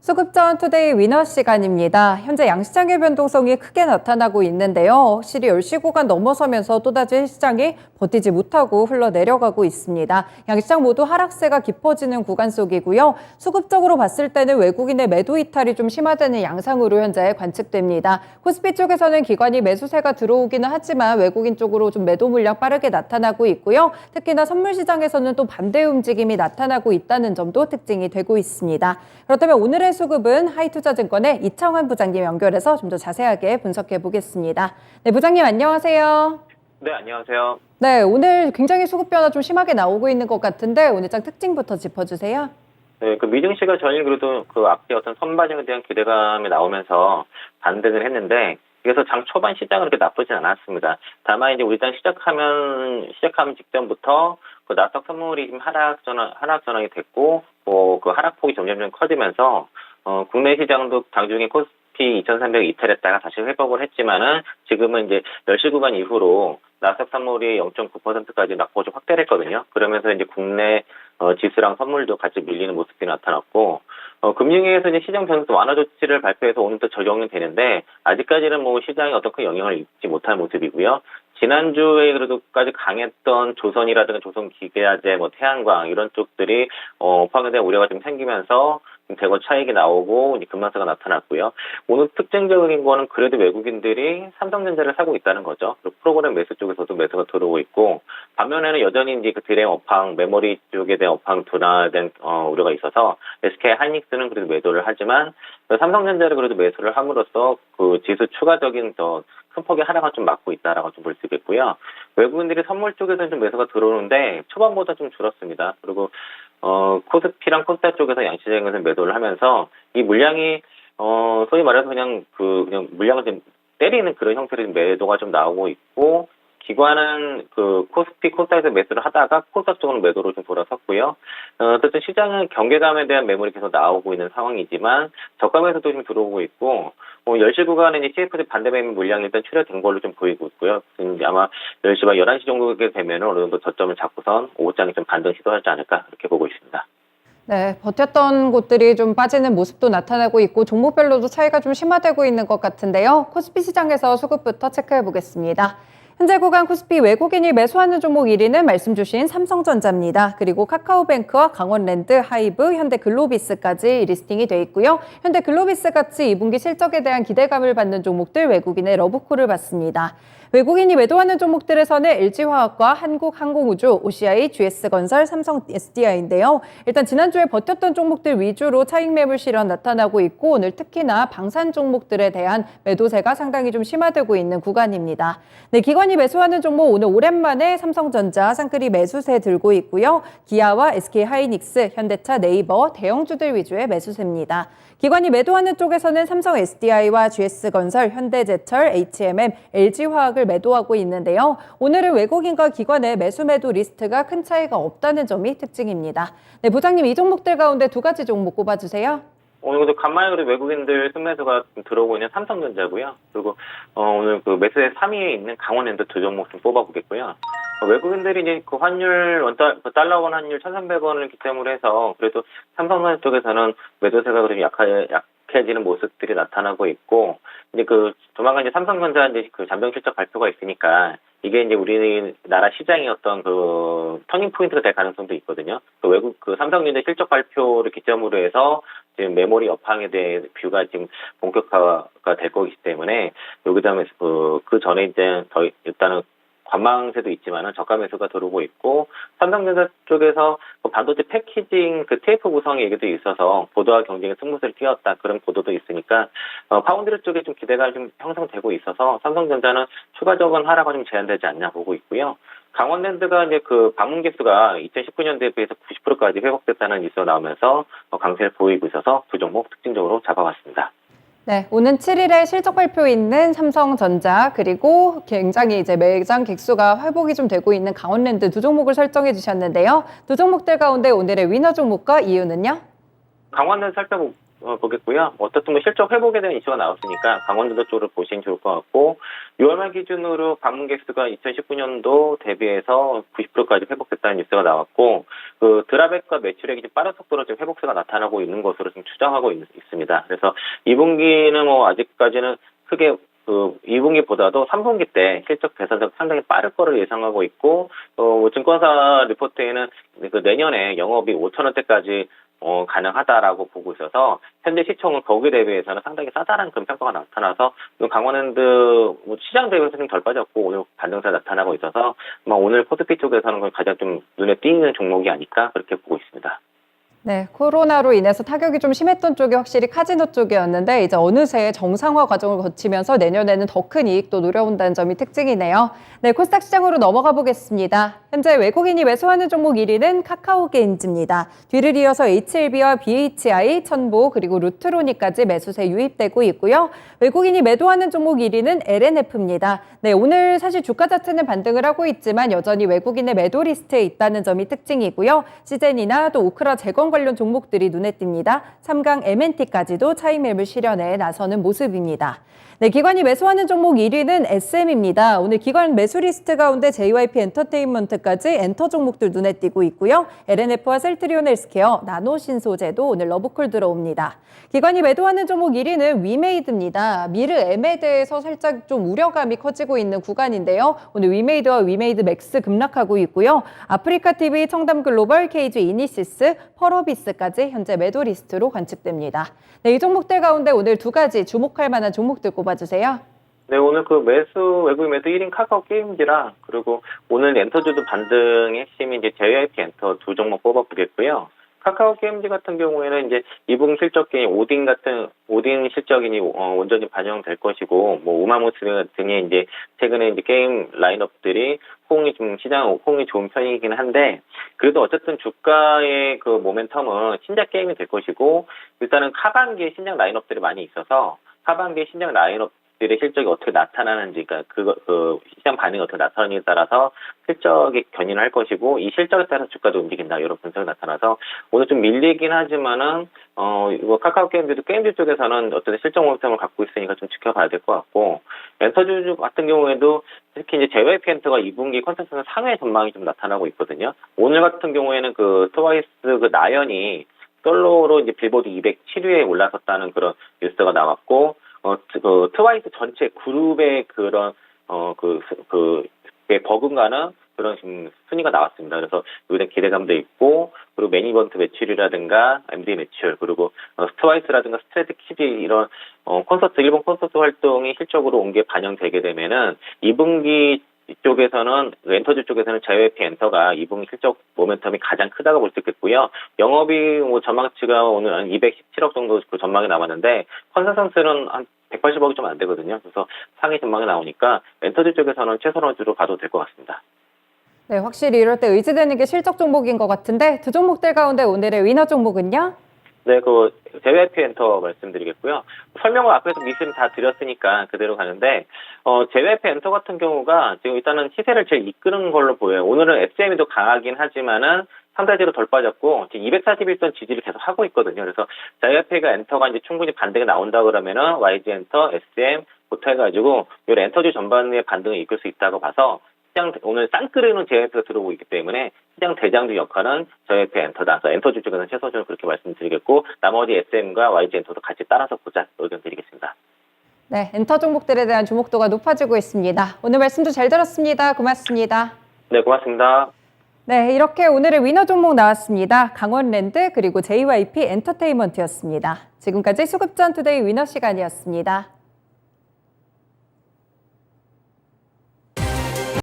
수급전 투데이 위너 시간입니다. 현재 양시장의 변동성이 크게 나타나고 있는데요. 확실히 10시 구간 넘어서면서 또다시 시장이 버티지 못하고 흘러내려가고 있습니다. 양시장 모두 하락세가 깊어지는 구간 속이고요. 수급적으로 봤을 때는 외국인의 매도 이탈이 좀 심화되는 양상으로 현재 관측됩니다. 코스피 쪽에서는 기관이 매수세가 들어오기는 하지만 외국인 쪽으로 좀 매도 물량 빠르게 나타나고 있고요. 특히나 선물 시장에서는 또 반대 움직임이 나타나고 있다는 점도 특징이 되고 있습니다. 그렇다면 오늘의 수급은 하이투자증권의 이창환 부장님 연결해서 좀 더 자세하게 분석해 보겠습니다. 네, 부장님 안녕하세요. 네, 안녕하세요. 네, 오늘 굉장히 수급 변화 좀 심하게 나오고 있는 것 같은데 오늘 장 특징부터 짚어주세요. 네, 미증시가 전일 그래도 앞뒤 어떤 선반영에 대한 기대감이 나오면서 반등을 했는데, 그래서 장 초반 시장은 그렇게 나쁘진 않았습니다. 다만 이제 우리 장 시작하면 직전부터 나스닥 선물이 지금 하락 전환이 됐고, 그 하락폭이 점점 커지면서, 국내 시장도 장중에 코스피 2300 이탈했다가 다시 회복을 했지만은 지금은 이제 10시 구간 이후로 나스닥 선물이 0.9%까지 낙폭이 좀 확대를 했거든요. 그러면서 이제 국내 지수랑 선물도 같이 밀리는 모습이 나타났고, 금융위에서 이제 시장 변수 완화 조치를 발표해서 오늘부터 적용이 되는데, 아직까지는 시장에 어떤 큰 영향을 입지 못한 모습이고요. 지난주에 그래도까지 강했던 조선이라든가 조선기계화재, 태양광 이런 쪽들이 파악에 대한 우려가 좀 생기면서 대거 차익이 나오고 이제 급락세가 나타났고요. 오늘 특징적인 거는 그래도 외국인들이 삼성전자를 사고 있다는 거죠. 그리고 프로그램 매수 쪽에서도 매수가 들어오고 있고, 반면에는 여전히 이제 드램 업황, 메모리 쪽에 대한 업황 둔화된 우려가 있어서 SK 하이닉스는 그래도 매도를 하지만 삼성전자를 그래도 매수를 함으로써 그 지수 추가적인 더 큰 폭의 하락을 좀 막고 있다라고 좀 볼 수 있겠고요. 외국인들이 선물 쪽에서는 좀 매수가 들어오는데 초반보다 좀 줄었습니다. 그리고 코스피랑 코스닥 쪽에서 양시장에서 매도를 하면서 이 물량이 소위 말해서 그냥 물량을 좀 때리는 그런 형태의 매도가 좀 나오고 있고, 기관은 코스피 코스닥에서 매수를 하다가 코스닥 쪽으로 매도로 좀 돌아섰고요. 어쨌든 시장은 경계감에 대한 매물이 계속 나오고 있는 상황이지만 저가에서도 좀 들어오고 있고, 10시 구간에 이제 CFD 반대 매물 물량이 일단 출혈된 걸로 좀 보이고 있고요. 이제 아마 10시와 11시 정도게 되면 어느 정도 저점을 잡고선 오후장에 좀 반등 시도하지 않을까 그렇게 보고 있습니다. 네, 버텼던 곳들이 좀 빠지는 모습도 나타나고 있고 종목별로도 차이가 좀 심화되고 있는 것 같은데요. 코스피 시장에서 수급부터 체크해 보겠습니다. 현재 구간 코스피 외국인이 매수하는 종목 1위는 말씀 주신 삼성전자입니다. 그리고 카카오뱅크와 강원랜드, 하이브, 현대글로비스까지 리스팅이 돼 있고요. 현대글로비스 같이 2분기 실적에 대한 기대감을 받는 종목들 외국인의 러브콜을 받습니다. 외국인이 매도하는 종목들에서는 LG화학과 한국항공우주, OCI, GS건설, 삼성 SDI인데요. 일단 지난주에 버텼던 종목들 위주로 차익 매물 실현 나타나고 있고, 오늘 특히나 방산 종목들에 대한 매도세가 상당히 좀 심화되고 있는 구간입니다. 네, 기관이 매수하는 종목 오늘 오랜만에 삼성전자 쌍끌이 매수세 들고 있고요. 기아와 SK하이닉스, 현대차, 네이버, 대형주들 위주의 매수세입니다. 기관이 매도하는 쪽에서는 삼성 SDI와 GS건설, 현대제철, HMM, LG화학을 매도하고 있는데요. 오늘은 외국인과 기관의 매수 매도 리스트가 큰 차이가 없다는 점이 특징입니다. 네, 부장님 이 종목들 가운데 두 가지 종목 꼽아주세요. 오늘도 간만에 그래도 외국인들 순매수가 들어오고 있는 삼성전자고요. 그리고 오늘 매수의 3위에 있는 강원랜드 두 종목 좀 뽑아보겠고요. 외국인들이 이제 환율 달러원 환율 1,300원을 기점으로 해서 그래도 삼성전자 쪽에서는 매도세가 그래도 약해지는 모습들이 나타나고 있고, 이제 조만간 이제 삼성전자 이제 잠정 실적 발표가 있으니까 이게 이제 우리나라 시장의 어떤 터닝 포인트가 될 가능성도 있거든요. 삼성전자 실적 발표를 기점으로 해서 지금 메모리 업황에 대해 뷰가 지금 본격화가 될 거기 때문에 여기다음에 그 전에 이제 일단은 관망세도 있지만은 저가 매수가 들어오고 있고, 삼성전자 쪽에서 반도체 패키징 테이프 구성 얘기도 있어서 보도와 경쟁의 승부수를 띄웠다 그런 보도도 있으니까 파운드리 쪽에 좀 기대가 좀 형성되고 있어서 삼성전자는 추가적인 하락은 좀 제한되지 않냐 보고 있고요. 강원랜드가 이제 방문 개수가 2019년도에 비해서 90%까지 회복됐다는 뉴스가 나오면서 강세를 보이고 있어서 두 종목 특징적으로 잡아봤습니다. 네, 오는 7일에 실적 발표 있는 삼성전자, 그리고 굉장히 이제 매장 객수가 회복이 좀 되고 있는 강원랜드 두 종목을 설정해 주셨는데요. 두 종목들 가운데 오늘의 위너 종목과 이유는요? 강원랜드 보겠고요. 어떻든 뭐 실적 회복에 대한 이슈가 나왔으니까 강원도 쪽으로 보시면 좋을 것 같고 6월 말 기준으로 방문객 수가 2019년도 대비해서 90%까지 회복됐다는 뉴스가 나왔고 그 드라백과 매출액이 좀 빠른 속도로 지금 회복세가 나타나고 있는 것으로 지금 추정하고 있습니다. 그래서 2분기는 뭐 아직까지는 크게 그 2분기보다도 3분기 때 실적 개선이 상당히 빠를 거를 예상하고 있고 증권사 리포트에는 그 내년에 영업이 5,000원대까지 가능하다라고 보고 있어서 현재 시총은 거기에 대비해서는 상당히 싸다라는 그런 평가가 나타나서 강원랜드 시장 대비해서 좀 덜 빠졌고 오늘 반등세 나타나고 있어서 오늘 코스피 쪽에서는 가장 좀 눈에 띄는 종목이 아닐까 그렇게 보고 있습니다. 네, 코로나로 인해서 타격이 좀 심했던 쪽이 확실히 카지노 쪽이었는데 이제 어느새 정상화 과정을 거치면서 내년에는 더 큰 이익도 노려온다는 점이 특징이네요. 네, 코스닥 시장으로 넘어가 보겠습니다. 현재 외국인이 매수하는 종목 1위는 카카오게임즈입니다. 뒤를 이어서 HLB와 BHI, 천보 그리고 루트로니까지 매수세 유입되고 있고요. 외국인이 매도하는 종목 1위는 LNF입니다. 네, 오늘 사실 주가 자체는 반등을 하고 있지만 여전히 외국인의 매도 리스트에 있다는 점이 특징이고요. 시젠이나 또 오크라 재건 관련 종목들이 눈에 띕니다. 삼강 MNT까지도 차익 매물 실현에 나서는 모습입니다. 네, 기관이 매수하는 종목 1위는 SM입니다. 오늘 기관 매수 리스트 가운데 JYP 엔터테인먼트까지 엔터 종목들 눈에 띄고 있고요. LNF와 셀트리온 헬스케어, 나노신소재도 오늘 러브콜 들어옵니다. 기관이 매도하는 종목 1위는 위메이드입니다. 미르 M에 대해서 살짝 좀 우려감이 커지고 있는 구간인데요. 오늘 위메이드와 위메이드 맥스 급락하고 있고요. 아프리카TV, 청담글로벌, KG 이니시스, 펄어비스까지 현재 매도 리스트로 관측됩니다. 네, 이 종목들 가운데 오늘 두 가지 주목할 만한 종목들 꼽아주세요. 네, 오늘 그 외국인 매수 1인 카카오 게임즈랑 그리고 오늘 엔터주도 반등의 핵심이 이제 JYP 엔터 두 종목 뽑아보겠고요. 카카오 게임즈 같은 경우에는 이제 2분기 실적이 오딘 실적이 온전히 반영될 것이고, 우마무스 등의 이제 최근에 이제 게임 라인업들이 시장 호응이 좋은 편이긴 한데, 그래도 어쨌든 주가의 그 모멘텀은 신작 게임이 될 것이고, 일단은 하반기에 신작 라인업들이 많이 있어서, 하반기에 신작 라인업들의 실적이 어떻게 나타나는지, 그러니까 시장 반응이 어떻게 나타나는지에 따라서 실적이 견인을 할 것이고, 이 실적에 따라서 주가도 움직인다, 이런 분석이 나타나서, 오늘 좀 밀리긴 하지만은, 이거 카카오 게임즈도 게임즈 쪽에서는 어떤 실적 모멘텀을 갖고 있으니까 좀 지켜봐야 될 것 같고, 엔터주 같은 경우에도 특히 이제 JYP 엔터가 2분기 컨센서스 상회 전망이 좀 나타나고 있거든요. 오늘 같은 경우에는 그 트와이스 그 나연이 솔로로 이제 빌보드 207위에 올라섰다는 그런 뉴스가 나왔고, 그 트와이스 전체 그룹의 그런 버금가는 그런 지금 순위가 나왔습니다. 그래서 여기에 기대감도 있고, 그리고 매니번트 매출이라든가 MD 매출, 그리고 트와이스라든가 스트레이트 키즈 이런 일본 콘서트 활동이 실적으로 온 게 반영되게 되면은 2분기 이쪽에서는 엔터주 쪽에서는 JYP 엔터가 2분기 실적 모멘텀이 가장 크다고 볼 수 있겠고요. 영업이 전망치가 오늘 한 217억 정도 그 전망이 남았는데 컨센서스는 한 180억이 좀 안 되거든요. 그래서 상위 전망이 나오니까 엔터주 쪽에서는 최선호주로 가도 될 것 같습니다. 네, 확실히 이럴 때 의지되는 게 실적 종목인 것 같은데 두 종목들 가운데 오늘의 위너 종목은요? 네, 그 JYP 엔터 말씀드리겠고요. 설명을 앞에서 미스를 다 드렸으니까 그대로 가는데 JYP 엔터 같은 경우가 지금 일단은 시세를 제일 이끄는 걸로 보여요. 오늘은 SM이도 강하긴 하지만은 상대적으로 덜 빠졌고 지금 241선 지지를 계속 하고 있거든요. 그래서 JYP가 엔터가 이제 충분히 반등이 나온다 그러면은 YG 엔터, SM 부터 해가지고 이 엔터주 전반의 반등을 이끌 수 있다고 봐서 오늘 쌍끌이는 JYP가 들어오고 있기 때문에 시장 대장주 역할은 JYP 엔터다. 그래서 엔터주 쪽에서는 최소준으로 그렇게 말씀드리겠고 나머지 SM과 YG 엔터도 같이 따라서 보자 의견 드리겠습니다. 네, 엔터 종목들에 대한 주목도가 높아지고 있습니다. 오늘 말씀도 잘 들었습니다. 고맙습니다. 네, 고맙습니다. 네, 이렇게 오늘의 위너 종목 나왔습니다. 강원랜드 그리고 JYP 엔터테인먼트였습니다. 지금까지 수급전 투데이 위너 시간이었습니다.